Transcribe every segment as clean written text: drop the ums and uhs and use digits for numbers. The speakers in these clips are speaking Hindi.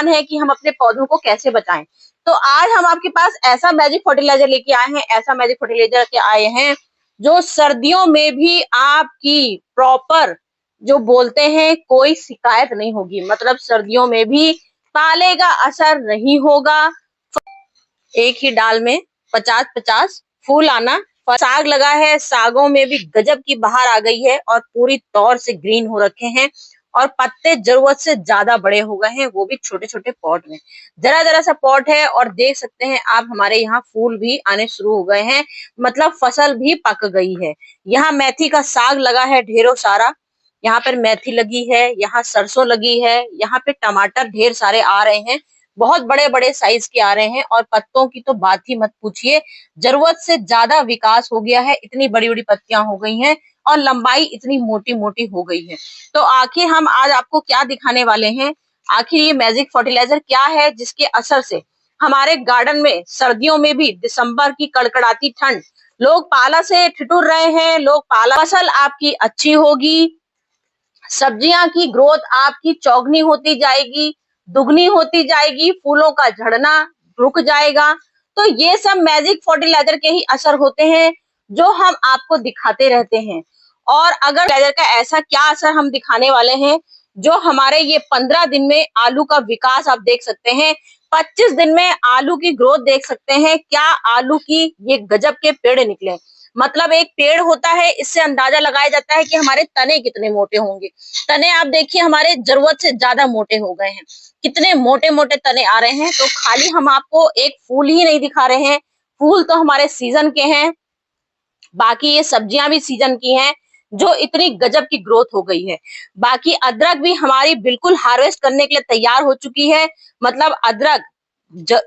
है कि हम अपने पौधों को कैसे बचाएं। तो आज हम आपके पास ऐसा मैजिक फर्टिलाइजर लेके आए हैं, ऐसा मैजिक फर्टिलाइजर के आए हैं जो सर्दियों में भी आपकी प्रॉपर जो बोलते हैं कोई शिकायत नहीं होगी, मतलब सर्दियों में भी पाले का असर नहीं होगा। एक ही डाल में 50-50 फूल आना। साग लगा है, सागों में भी गजब की बहार आ गई है और पूरी तौर से ग्रीन हो रखे हैं और पत्ते जरूरत से ज्यादा बड़े हो गए हैं, वो भी छोटे छोटे पॉट में। जरा जरा सा पॉट है और देख सकते हैं आप हमारे यहाँ फूल भी आने शुरू हो गए हैं, मतलब फसल भी पक गई है। यहाँ मेथी का साग लगा है ढेरों सारा, यहाँ पर मेथी लगी है, यहाँ सरसों लगी है, यहाँ पे टमाटर ढेर सारे आ रहे हैं, बहुत बड़े बड़े साइज के आ रहे हैं। और पत्तों की तो बात ही मत पूछिए, जरूरत से ज्यादा विकास हो गया है, इतनी बड़ी बड़ी पत्तियां हो गई हैं और लंबाई इतनी मोटी मोटी हो गई है। तो आखिर हम आज आपको क्या दिखाने वाले हैं, आखिर ये मैजिक फर्टिलाइजर क्या है जिसके असर से हमारे गार्डन में सर्दियों में भी दिसंबर की कड़कड़ाती ठंड, लोग पाला से ठिठुर रहे हैं, लोग पाला, फसल आपकी अच्छी होगी, सब्जियां की ग्रोथ आपकी चौगनी होती जाएगी, दुगनी होती जाएगी, फूलों का झड़ना रुक जाएगा। तो ये सब मैजिक फर्टिलाइजर के ही असर होते हैं जो हम आपको दिखाते रहते हैं। और अगर फर्टिलाइजर का ऐसा क्या असर हम दिखाने वाले हैं जो हमारे ये 15 दिन में आलू का विकास आप देख सकते हैं, 25 दिन में आलू की ग्रोथ देख सकते हैं, क्या आलू की ये गजब के पेड़ निकले। मतलब एक पेड़ होता है, इससे अंदाजा लगाया जाता है कि हमारे तने कितने मोटे होंगे। तने आप देखिए हमारे जरूरत से ज्यादा मोटे हो गए हैं, कितने मोटे मोटे तने आ रहे हैं। तो खाली हम आपको एक फूल ही नहीं दिखा रहे हैं, फूल तो हमारे सीजन के हैं, बाकी ये सब्जियां भी सीजन की हैं जो इतनी गजब की ग्रोथ हो गई है। बाकी अदरक भी हमारी बिल्कुल हार्वेस्ट करने के लिए तैयार हो चुकी है, मतलब अदरक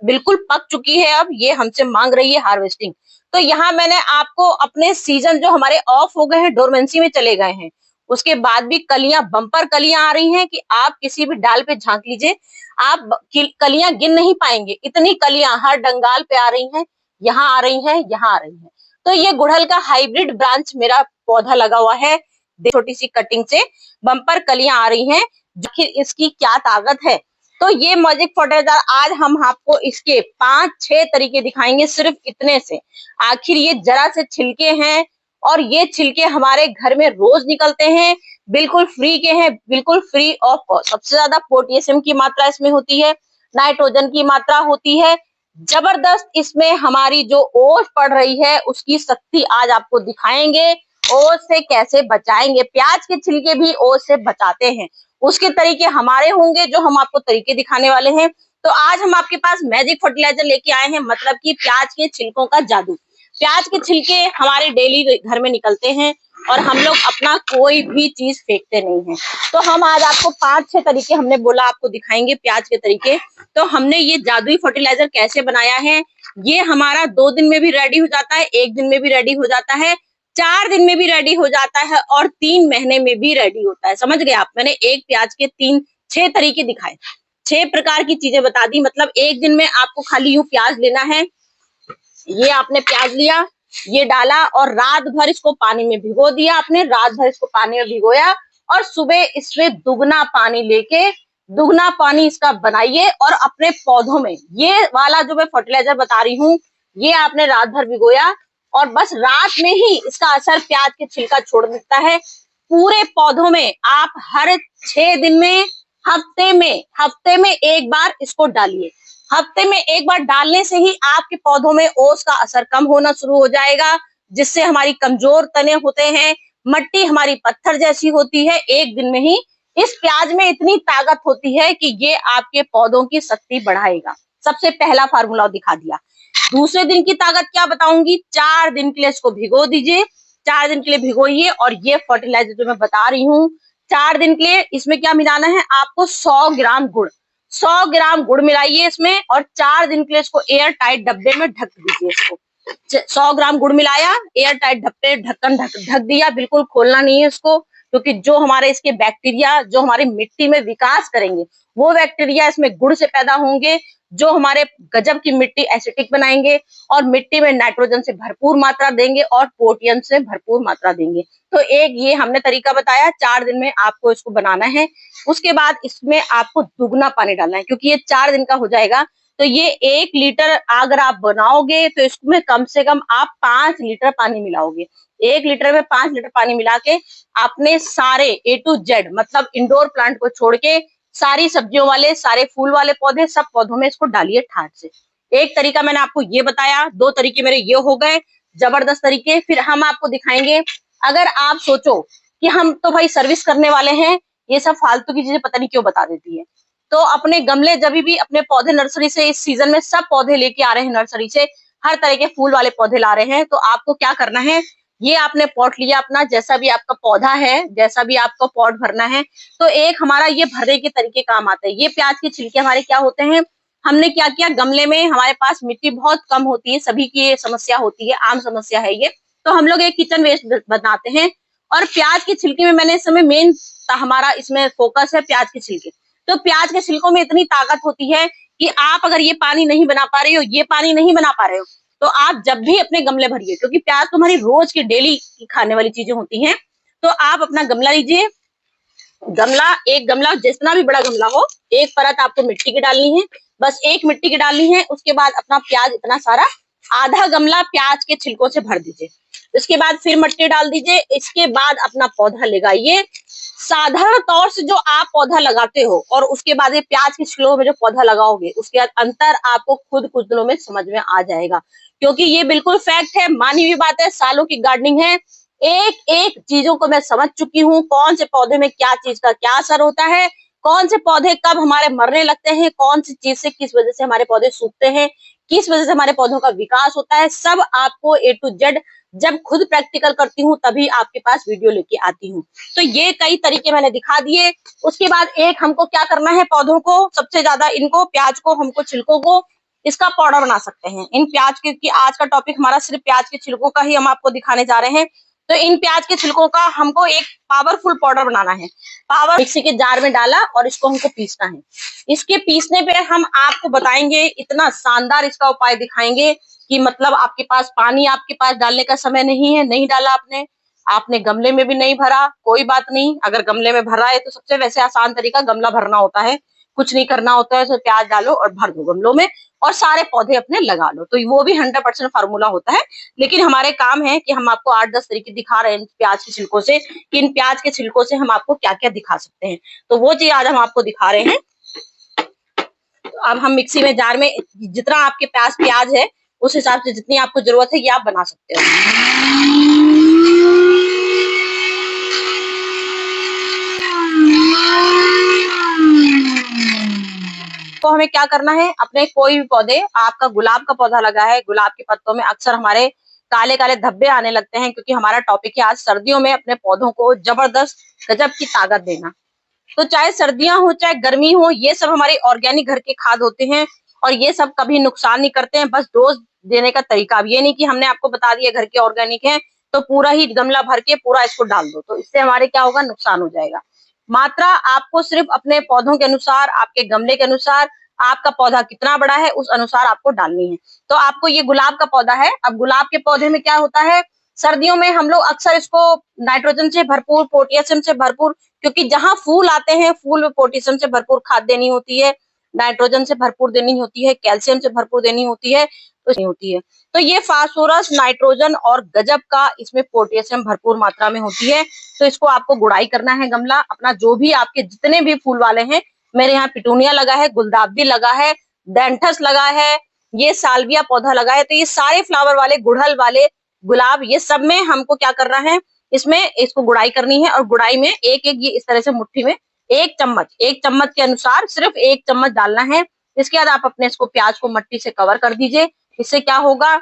बिल्कुल पक चुकी है, अब ये हमसे मांग रही है हार्वेस्टिंग। तो यहाँ मैंने आपको अपने सीजन जो हमारे ऑफ हो गए हैं, डोरमेंसी में चले गए हैं, उसके बाद भी कलियां, बम्पर कलियां आ रही हैं कि आप किसी भी डाल पे झांक लीजिए, आप कलियां गिन नहीं पाएंगे, इतनी कलियां हर डंगाल पे आ रही हैं, यहाँ आ रही हैं, यहाँ आ रही हैं। तो ये गुड़हल का हाइब्रिड ब्रांच मेरा पौधा लगा हुआ है, छोटी सी कटिंग से बम्पर कलियां आ रही हैं, आखिर इसकी क्या ताकत है। तो ये मैजिक फर्टिलाइजर आज हम आपको इसके 5-6 तरीके दिखाएंगे सिर्फ इतने से। आखिर ये जरा से छिलके हैं और ये छिलके हमारे घर में रोज निकलते हैं, बिल्कुल फ्री के हैं, बिल्कुल फ्री ऑफ कॉस्ट। सबसे ज्यादा पोटेशियम की मात्रा इसमें होती है, नाइट्रोजन की मात्रा होती है, जबरदस्त इसमें हमारी जो ओस पड़ रही है उसकी शक्ति आज आपको दिखाएंगे। ओस से कैसे बचाएंगे, प्याज के छिलके भी ओस से बचाते हैं, उसके तरीके हमारे होंगे जो हम आपको तरीके दिखाने वाले हैं। तो आज हम आपके पास मैजिक फर्टिलाइजर लेके आए हैं, मतलब कि प्याज के छिलकों का जादू। प्याज के छिलके हमारे डेली घर में निकलते हैं और हम लोग अपना कोई भी चीज फेंकते नहीं है। तो हम आज आपको 5-6 तरीके हमने बोला आपको दिखाएंगे प्याज के तरीके। तो हमने ये जादुई फर्टिलाइजर कैसे बनाया है, ये हमारा 2 दिन में भी रेडी हो जाता है, 1 दिन में भी रेडी हो जाता है, 4 दिन में भी रेडी हो जाता है और 3 महीने में भी रेडी होता है। समझ गए आप, मैंने एक प्याज के 6 तरीके दिखाए, 6 प्रकार की चीजें बता दी। मतलब 1 दिन में आपको खाली यूं प्याज लेना है, ये आपने प्याज लिया, ये डाला और रात भर इसको पानी में भिगो दिया, आपने रात भर इसको पानी में भिगोया और सुबह इसमें दुगना पानी लेके दुगना पानी इसका बनाइए और अपने पौधों में, ये वाला जो मैं फर्टिलाइजर बता रही हूँ, ये आपने रात भर भिगोया और बस रात में ही इसका असर प्याज के छिलका छोड़ देता है। पूरे पौधों में आप हर 6 दिन में, हफ्ते में 1 बार इसको डालिए। हफ्ते में 1 बार डालने से ही आपके पौधों में ओस का असर कम होना शुरू हो जाएगा, जिससे हमारी कमजोर तने होते हैं, मट्टी हमारी पत्थर जैसी होती है, 1 दिन में ही इस प्याज में इतनी ताकत होती है कि ये आपके पौधों की शक्ति बढ़ाएगा। सबसे पहला फार्मूला दिखा दिया। दूसरे दिन की ताकत क्या बताऊंगी, 4 दिन के लिए इसको भिगो दीजिए, 4 दिन के लिए भिगोइए और ये फर्टिलाइजर जो मैं बता रही हूँ 4 दिन के लिए, इसमें क्या मिलाना है आपको, 100 ग्राम गुड़, 100 ग्राम गुड़ मिलाइए इसमें और 4 दिन के लिए इसको एयर टाइट डब्बे में ढक दीजिए। इसको 100 ग्राम गुड़ मिलाया, एयर टाइट डब्बे ढक्कन ढक दिया, बिल्कुल खोलना नहीं है इसको, क्योंकि जो हमारे इसके बैक्टीरिया जो हमारी मिट्टी में विकास करेंगे वो बैक्टीरिया इसमें गुड़ से पैदा होंगे, जो हमारे गजब की मिट्टी एसिटिक बनाएंगे और मिट्टी में नाइट्रोजन से भरपूर मात्रा देंगे और पोटेशियम से भरपूर मात्रा देंगे। तो एक ये हमने तरीका बताया, 4 दिन में आपको इसको बनाना है। उसके बाद इसमें आपको दुगना पानी डालना है, क्योंकि ये 4 दिन का हो जाएगा। तो ये 1 लीटर अगर आप बनाओगे तो इसमें कम से कम आप 5 लीटर पानी मिलाओगे। 1 लीटर में 5 लीटर पानी मिला के आपने सारे A to Z मतलब इंडोर प्लांट को छोड़ के सारी सब्जियों वाले, सारे फूल वाले पौधे, सब पौधों में इसको डालिए ठाट से। एक तरीका मैंने आपको ये बताया, 2 तरीके मेरे ये हो गए, जबरदस्त तरीके। फिर हम आपको दिखाएंगे, अगर आप सोचो कि हम तो भाई सर्विस करने वाले हैं, ये सब फालतू की चीजें पता नहीं क्यों बता देती है। तो अपने गमले जब भी अपने पौधे नर्सरी से इस सीजन में सब पौधे लेके आ रहे हैं नर्सरी से, हर तरह के फूल वाले पौधे ला रहे हैं, तो आपको क्या करना है, ये आपने पॉट लिया अपना, जैसा भी आपका पौधा है, जैसा भी आपको पॉट भरना है, तो एक हमारा ये भरने के तरीके काम आते हैं। ये प्याज के छिलके हमारे क्या होते हैं, हमने क्या किया, गमले में हमारे पास मिट्टी बहुत कम होती है, सभी की ये समस्या होती है, आम समस्या है ये, तो हम लोग एक किचन वेस्ट बनाते हैं। और प्याज के छिलके में मैंने इस समय मेन हमारा इसमें फोकस है प्याज के छिलके। तो प्याज के छिलकों में इतनी ताकत होती है कि आप अगर ये पानी नहीं बना पा रहे हो, ये पानी नहीं बना पा रहे हो, तो आप जब भी अपने गमले भरिए, क्योंकि प्याज तुम्हारी रोज की डेली की खाने वाली चीजें होती हैं, तो आप अपना गमला लीजिए। एक गमला जितना भी बड़ा गमला हो, एक परत आपको मिट्टी की डालनी है, बस एक मिट्टी की डालनी है। उसके बाद अपना प्याज इतना सारा, आधा गमला प्याज के छिलकों से भर दीजिए। उसके बाद फिर मिट्टी डाल दीजिए। इसके बाद अपना पौधा लगाइए। साधारण तौर से जो आप पौधा लगाते हो और उसके बाद ये प्याज के छिलकों में जो पौधा लगाओगे, उसके बाद अंतर आपको खुद कुछ दिनों में समझ में आ जाएगा, क्योंकि ये बिल्कुल फैक्ट है, मानी हुई बात है, सालों की गार्डनिंग है। एक एक चीजों को मैं समझ चुकी हूँ, कौन से पौधे में क्या चीज का क्या असर होता है, कौन से पौधे कब हमारे मरने लगते हैं, कौन सी चीज से किस वजह से हमारे पौधे सूखते हैं, किस वजह से हमारे पौधों का विकास होता है, सब आपको A to Z जब खुद प्रैक्टिकल करती हूँ तभी आपके पास वीडियो लेके आती हूँ। तो ये कई तरीके मैंने दिखा दिए। उसके बाद एक हमको क्या करना है, पौधों को सबसे ज्यादा, इनको प्याज को, हमको छिलकों को, इसका पाउडर बना सकते हैं। इन प्याज के आज का टॉपिक हमारा सिर्फ प्याज के छिलकों का ही हम आपको दिखाने जा रहे हैं। तो इन प्याज के छिलकों का हमको एक पावरफुल पाउडर बनाना है। पावर मिक्सी के जार में डाला और इसको हमको पीसना है। इसके पीसने पे हम आपको बताएंगे, इतना शानदार इसका उपाय दिखाएंगे कि मतलब आपके पास पानी, आपके पास डालने का समय नहीं है, नहीं डाला आपने गमले में भी नहीं भरा, कोई बात नहीं। अगर गमले में भरा है तो सबसे वैसे आसान तरीका गमला भरना होता है, कुछ नहीं करना होता है, तो प्याज डालो और भर दो गमलों में और सारे पौधे अपने लगा लो। तो वो भी 100% फार्मूला होता है, लेकिन हमारे काम है कि हम आपको 8-10 तरीके दिखा रहे हैं प्याज के छिलकों से, कि इन प्याज के छिलकों से हम आपको क्या क्या दिखा सकते हैं। तो वो चीज आज हम आपको दिखा रहे हैं। तो अब हम मिक्सी में, जार में जितना आपके पास प्याज है उस हिसाब से जितनी आपको जरूरत है ये आप बना सकते हो। तो हमें क्या करना है, अपने कोई भी पौधे, आपका गुलाब का पौधा लगा है, गुलाब के पत्तों में अक्सर हमारे काले काले धब्बे आने लगते हैं, क्योंकि हमारा टॉपिक है आज सर्दियों में अपने पौधों को जबरदस्त गजब की ताकत देना। तो चाहे सर्दियां हो चाहे गर्मी हो, ये सब हमारे ऑर्गेनिक घर के खाद होते हैं और ये सब कभी नुकसान नहीं करते हैं। बस डोज देने का तरीका, अब ये नहीं कि हमने आपको बता दिया घर के ऑर्गेनिक है तो पूरा ही गमला भर के पूरा इसको डाल दो, तो इससे हमारे क्या होगा, नुकसान हो जाएगा। मात्रा आपको सिर्फ अपने पौधों के अनुसार, आपके गमले के अनुसार, आपका पौधा कितना बड़ा है उस अनुसार आपको डालनी है। तो आपको ये गुलाब का पौधा है, अब गुलाब के पौधे में क्या होता है, सर्दियों में हम लोग अक्सर इसको नाइट्रोजन से भरपूर, पोटेशियम से भरपूर, क्योंकि जहां फूल आते हैं फूल में पोटेशियम से भरपूर खाद देनी होती है, नाइट्रोजन से भरपूर देनी होती है, कैल्शियम से भरपूर देनी होती है, तो ये फास्फोरस, नाइट्रोजन और गजब का इसमें पोटेशियम भरपूर मात्रा में होती है। तो इसको आपको गुड़ाई करना है गमला अपना, जो भी आपके जितने भी फूल वाले हैं, मेरे यहाँ पिटूनिया लगा है, गुलदाउदी लगा है, डेंठस लगा है, ये साल्विया पौधा लगा है, तो ये सारे फ्लावर वाले, गुड़हल वाले, गुलाब, ये सब में हमको क्या करना है, इसमें इसको गुड़ाई करनी है। और गुड़ाई में एक एक ये इस तरह से मुट्ठी में 1 चम्मच के अनुसार सिर्फ 1 चम्मच डालना है। इसके बाद आप अपने इसको प्याज को मट्टी से कवर कर दीजिए। इससे क्या होगा,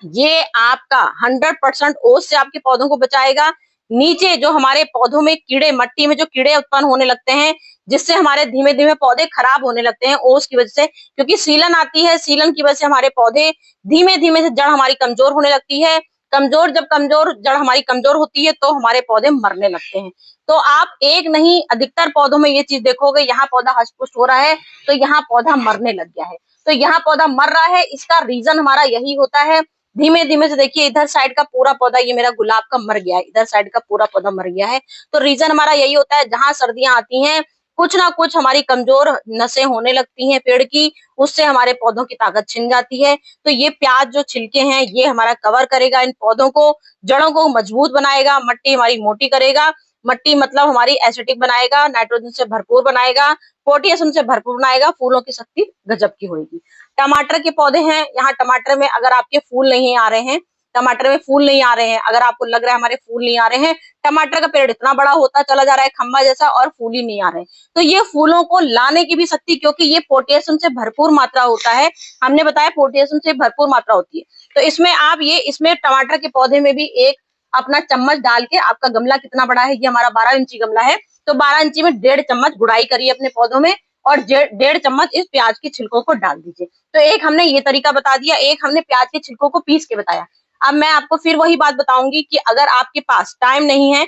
ये आपका 100% ओस से आपके पौधों को बचाएगा। नीचे जो हमारे पौधों में कीड़े, मट्टी में जो कीड़े उत्पन्न होने लगते हैं, जिससे हमारे धीमे धीमे पौधे खराब होने लगते हैं ओस की वजह से, क्योंकि सीलन आती है, सीलन की वजह से हमारे पौधे धीमे धीमे से जड़ हमारी कमजोर होने लगती है। कमजोर, जब कमजोर जड़ हमारी कमजोर होती है तो हमारे पौधे मरने लगते हैं। तो आप एक नहीं अधिकतर पौधों में ये चीज देखोगे, यहाँ पौधा हष्ट-पुष्ट हो रहा है तो यहाँ पौधा मरने लग गया है। तो यहाँ पौधा मर रहा है, इसका रीजन हमारा यही होता है। धीमे धीमे से देखिए, इधर साइड का पूरा पौधा ये मेरा गुलाब का मर गया है, इधर साइड का पूरा पौधा मर गया है। तो रीजन हमारा यही होता है, जहां सर्दियां आती हैं कुछ ना कुछ हमारी कमजोर नसें होने लगती हैं पेड़ की, उससे हमारे पौधों की ताकत छिन जाती है। तो ये प्याज जो छिलके हैं ये हमारा कवर करेगा इन पौधों को, जड़ों को मजबूत बनाएगा, मट्टी हमारी मोटी करेगा। मट्टी मतलब हमारी एसिडिक बनाएगा, नाइट्रोजन से भरपूर बनाएगा, पोटेशियम से भरपूर बनाएगा, फूलों की शक्ति गजब की होगी। टमाटर के पौधे हैं, यहाँ टमाटर में अगर आपके फूल नहीं आ रहे हैं, टमाटर में फूल नहीं आ रहे हैं, अगर आपको लग रहा है हमारे फूल नहीं आ रहे हैं, टमाटर का पेड़ इतना बड़ा होता चला जा रहा है खंबा जैसा और फूल ही नहीं आ रहे हैं, तो ये फूलों को लाने की भी शक्ति, क्योंकि ये पोटेशियम से भरपूर मात्रा होता है, हमने बताया पोटेशियम से भरपूर मात्रा होती है। तो इसमें आप ये इसमें टमाटर के पौधे में भी एक अपना चम्मच डाल के, आपका गमला कितना बड़ा है, ये हमारा 12 इंची गमला है, तो 12 इंची में 1.5 चम्मच गुड़ाई करिए अपने पौधों में और 1.5 चम्मच इस प्याज के छिलकों को डाल दीजिए। तो एक हमने ये तरीका बता दिया, एक हमने प्याज के छिलकों को पीस के बताया। अब मैं आपको फिर वही बात बताऊंगी कि अगर आपके पास टाइम नहीं है,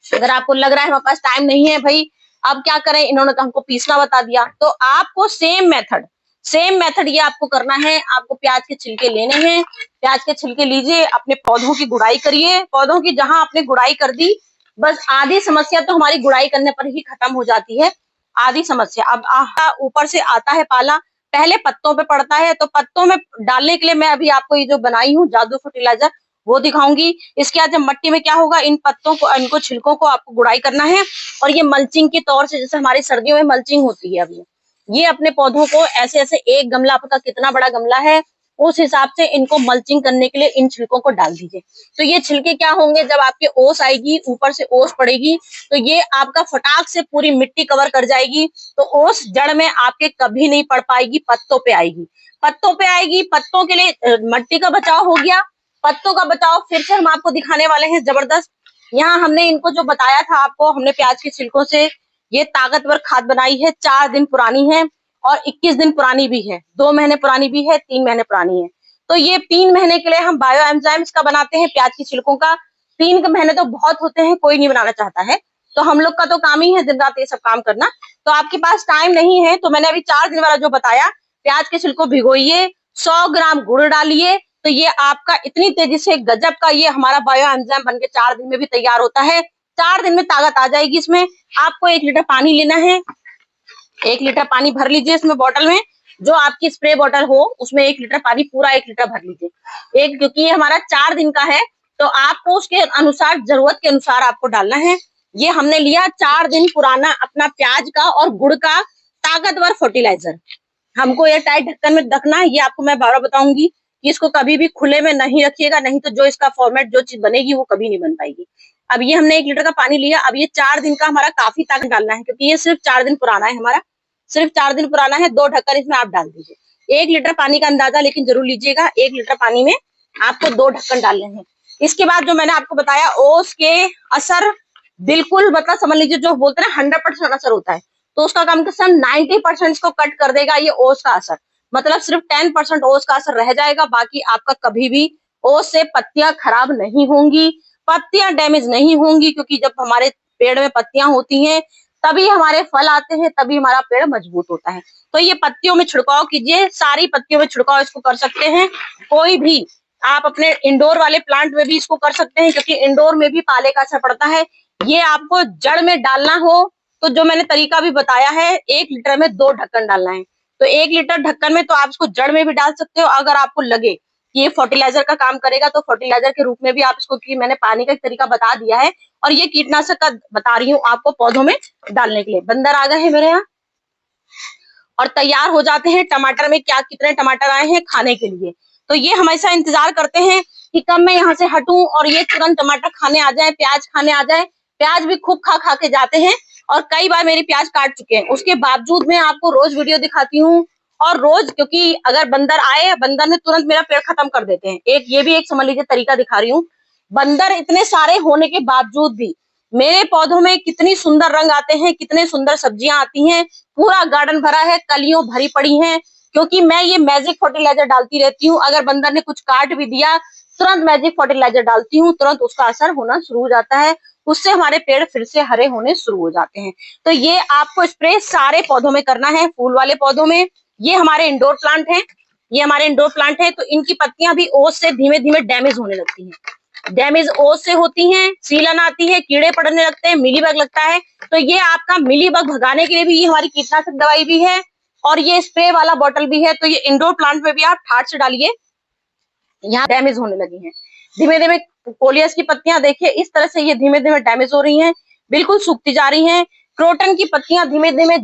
अगर आपको लग रहा है हमारे पास टाइम नहीं है भाई, अब क्या करें, इन्होंने तो हमको पीसना बता दिया, तो आपको सेम मेथड ये आपको करना है। आपको प्याज के छिलके लेने हैं, प्याज के छिलके लीजिए, अपने पौधों की गुड़ाई करिए, पौधों की जहां आपने गुड़ाई कर दी, बस आधी समस्या तो हमारी गुड़ाई करने पर ही खत्म हो जाती है, आधी समस्या। अब ऊपर से आता है पाला, पहले पत्तों पे पड़ता है, तो पत्तों में डालने के लिए मैं अभी आपको ये जो बनाई हूँ जादू फर्टिलाइजर वो दिखाऊंगी। इसके बाद जब मट्टी में क्या होगा, इन पत्तों को, इनको छिलकों को आपको गुड़ाई करना है और ये मल्चिंग के तौर से, जैसे हमारी सर्दियों में मल्चिंग होती है, अभी ये अपने पौधों को ऐसे ऐसे, एक गमला आपका कितना बड़ा गमला है उस हिसाब से इनको मल्चिंग करने के लिए इन छिलकों को डाल दीजिए। तो ये छिलके क्या होंगे, जब आपके ओस आएगी, ऊपर से ओस पड़ेगी, तो ये आपका फटाक से पूरी मिट्टी कवर कर जाएगी, तो ओस जड़ में आपके कभी नहीं पड़ पाएगी, पत्तों पे आएगी, पत्तों पे आएगी। पत्तों के लिए मट्टी का बचाव हो गया, पत्तों का बचाव फिर से हम आपको दिखाने वाले हैं जबरदस्त। यहाँ हमने इनको जो बताया था आपको, हमने प्याज के छिलकों से ये ताकतवर खाद बनाई है, 4 दिन पुरानी है और 21 दिन पुरानी भी है, 2 महीने पुरानी भी है, 3 महीने पुरानी है। तो ये 3 महीने के लिए हम बायो एंजाइम्स का बनाते हैं प्याज की छिलकों का। 3 महीने तो बहुत होते हैं, कोई नहीं बनाना चाहता है, तो हम लोग का तो काम ही है दिन रात ये सब काम करना। तो आपके पास टाइम नहीं है तो मैंने अभी 4 दिन वाला जो बताया, प्याज के छिलको भिगोइए, 100 ग्राम गुड़ डालिए, तो ये आपका इतनी तेजी से गजब का ये हमारा बायो एंजाइम बनके 4 दिन में भी तैयार होता है। 4 दिन में ताकत आ जाएगी इसमें। आपको 1 लीटर पानी लेना है, 1 लीटर पानी भर लीजिए इसमें बॉटल में, जो आपकी स्प्रे बॉटल हो उसमें 1 लीटर पानी, पूरा 1 लीटर भर लीजिए। क्योंकि ये हमारा 4 दिन का है तो आपको उसके अनुसार, जरूरत के अनुसार आपको डालना है। ये हमने लिया 4 दिन पुराना अपना प्याज का और गुड़ का ताकतवर फर्टिलाइजर। हमको ये टाइट ढक्कन में रखना है, ये आपको मैं बार बताऊंगी कि इसको कभी भी खुले में नहीं रखिएगा, नहीं तो जो इसका फॉर्मेट, जो चीज बनेगी वो कभी नहीं बन पाएगी। अब ये हमने 1 लीटर का पानी लिया, अब ये 4 दिन का हमारा काफी ताकत डालना है, क्योंकि ये सिर्फ 4 दिन पुराना है हमारा, सिर्फ 4 दिन पुराना है। 2 ढक्कन इसमें आप डाल दीजिए। 1 लीटर पानी का अंदाजा लेकिन जरूर लीजिएगा, 1 लीटर पानी में आपको 2 ढक्कन डालने हैं। इसके बाद जो मैंने आपको बताया, ओस के असर बिल्कुल, मतलब समझ लीजिए जो बोलते हैं ना 100% असर होता है, तो उसका कम से कम 90% इसको कट कर देगा ये ओस का असर। मतलब सिर्फ 10% ओस का असर रह जाएगा, बाकी आपका कभी भी ओस से पत्तियां खराब नहीं होंगी, पत्तियां डैमेज नहीं होंगी, क्योंकि जब हमारे पेड़ में पत्तियां होती हैं तभी हमारे फल आते हैं, तभी हमारा पेड़ मजबूत होता है। तो ये पत्तियों में छिड़काव कीजिए, सारी पत्तियों में छिड़काव इसको कर सकते हैं। कोई भी आप अपने इंडोर वाले प्लांट में भी इसको कर सकते हैं, क्योंकि इंडोर में भी पाले का असर पड़ता है। ये आपको जड़ में डालना हो तो जो मैंने तरीका भी बताया है, 1 लीटर में 2 ढक्कन डालना है। तो 1 लीटर ढक्कन में तो आप इसको जड़ में भी डाल सकते हो, अगर आपको लगे कि ये फर्टिलाइजर का काम करेगा तो फर्टिलाइजर के रूप में भी आप इसको, कि मैंने पानी का एक तरीका बता दिया है और ये कीटनाशक का बता रही हूँ आपको पौधों में डालने के लिए। बंदर आ गए हैं मेरे यहाँ और तैयार हो जाते हैं। टमाटर में क्या, कितने टमाटर आए हैं खाने के लिए, तो ये हमेशा इंतजार करते हैं कि कब मैं यहाँ से हटूं और ये तुरंत टमाटर खाने आ जाए, प्याज खाने आ जाए। प्याज भी खूब खा खा के जाते हैं और कई बार मेरी प्याज काट चुके हैं, उसके बावजूद मैं आपको रोज वीडियो दिखाती हूँ। और रोज, क्योंकि अगर बंदर आए, बंदर ने तुरंत मेरा पेड़ खत्म कर देते हैं। एक ये भी एक समझ लीजिए तरीका दिखा रही हूँ। बंदर इतने सारे होने के बावजूद भी मेरे पौधों में कितनी सुंदर रंग आते हैं, कितने सुंदर सब्जियां आती हैं, पूरा गार्डन भरा है, कलियों भरी पड़ी हैं, क्योंकि मैं ये मैजिक फर्टिलाइजर डालती रहती हूँ। अगर बंदर ने कुछ काट भी दिया तुरंत मैजिक फर्टिलाइजर डालती हूँ, तुरंत उसका असर होना शुरू हो जाता है, उससे हमारे पेड़ फिर से हरे होने शुरू हो जाते हैं। तो ये आपको स्प्रे सारे पौधों में करना है, फूल वाले पौधों में। ये हमारे इंडोर प्लांट हैं, ये हमारे इंडोर प्लांट है, तो इनकी पत्तियां भी ओस से धीमे धीमे डैमेज होने लगती हैं। डैमेज ओस से होती हैं, सीलन आती है, कीड़े पड़ने लगते हैं, मिलीबग लगता है। तो ये आपका मिलीबग भगाने के लिए भी ये हमारी कीटनाशक दवाई भी है, और ये स्प्रे वाला बॉटल भी है। तो ये इंडोर प्लांट में भी आप ठाट से डालिए। यहाँ डैमेज होने लगी हैं धीमे धीमे। कोलियस की पत्तियां देखिए, इस तरह से ये धीमे धीमे डैमेज हो रही हैं, बिल्कुल सूखती जा रही हैं। क्रोटन की पत्तियां धीमे धीमे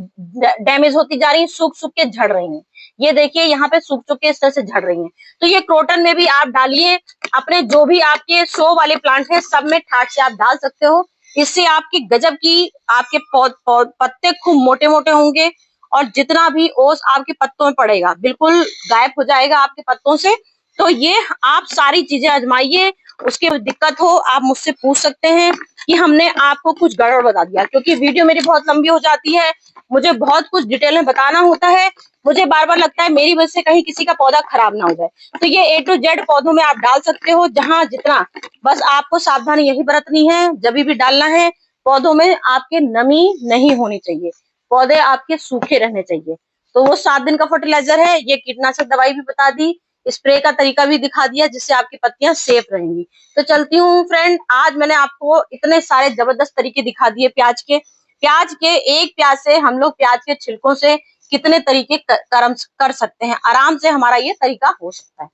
डैमेज होती जा रही हैं, सूख सूख के झड़ रही हैं। ये देखिए यहाँ पे सूख सूख के इस तरह से झड़ रही हैं। तो ये क्रोटन में भी आप डालिए, अपने जो भी आपके शो वाले प्लांट है सब में ठाट से आप डाल सकते हो। इससे आपकी गजब की आपके पत्ते खूब मोटे मोटे होंगे, और जितना भी ओस आपके पत्तों में पड़ेगा बिल्कुल गायब हो जाएगा आपके पत्तों से। तो ये आप सारी चीजें आजमाइए, उसकी दिक्कत हो आप मुझसे पूछ सकते हैं कि हमने आपको कुछ गड़बड़ बता दिया, क्योंकि वीडियो मेरी बहुत लंबी हो जाती है, मुझे बहुत कुछ डिटेल में बताना होता है। मुझे बार बार लगता है मेरी वजह से कहीं किसी का पौधा खराब ना हो जाए। तो ये A to Z पौधों में आप डाल सकते हो, जहां जितना, बस आपको सावधानी यही बरतनी है, जब भी डालना है पौधों में आपके नमी नहीं होनी चाहिए, पौधे आपके सूखे रहने चाहिए। तो वो 7 दिन का फर्टिलाइजर है, ये कीटनाशक दवाई भी बता दी, स्प्रे का तरीका भी दिखा दिया, जिससे आपकी पत्तियां सेफ रहेंगी। तो चलती हूँ फ्रेंड, आज मैंने आपको इतने सारे जबरदस्त तरीके दिखा दिए प्याज के। प्याज के एक प्याज से हम लोग प्याज के छिलकों से कितने तरीके कर सकते हैं, आराम से हमारा ये तरीका हो सकता है।